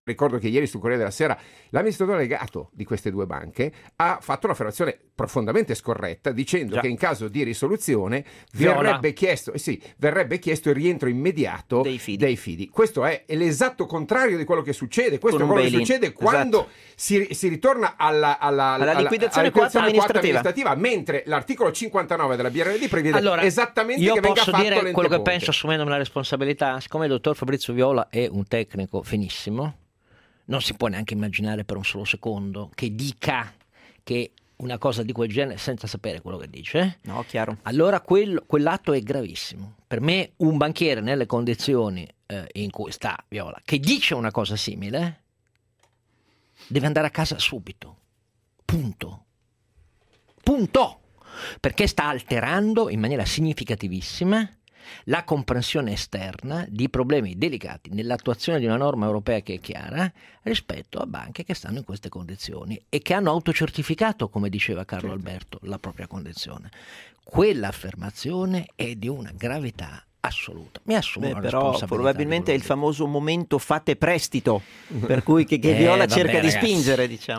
Ricordo che ieri sul Corriere della Sera l'amministratore delegato di queste due banche ha fatto un'affermazione profondamente scorretta, dicendo che in caso di risoluzione verrebbe chiesto il rientro immediato dei fidi. Questo è l'esatto contrario di quello che succede. Questo è quello che succede quando si ritorna alla liquidazione coatta amministrativa, mentre l'articolo 59 della BRRD prevede esattamente che venga fatto l'ente Io posso dire quello che ponte. penso, assumendomi la responsabilità. Siccome il dottor Fabrizio Viola è un tecnico finissimo, non si può neanche immaginare per un solo secondo che dica che una cosa di quel genere senza sapere quello che dice. No, chiaro. Allora quell'atto è gravissimo. Per me un banchiere nelle condizioni in cui sta Viola, che dice una cosa simile, deve andare a casa subito. Punto. Perché sta alterando in maniera significativissima la comprensione esterna di problemi delicati nell'attuazione di una norma europea che è chiara rispetto a banche che stanno in queste condizioni e che hanno autocertificato, come diceva Carlo Alberto, la propria condizione. Quell'affermazione è di una gravità assoluta. Mi assumo una però probabilmente è il famoso momento fate prestito, per cui che Viola cerca di spingere, diciamo.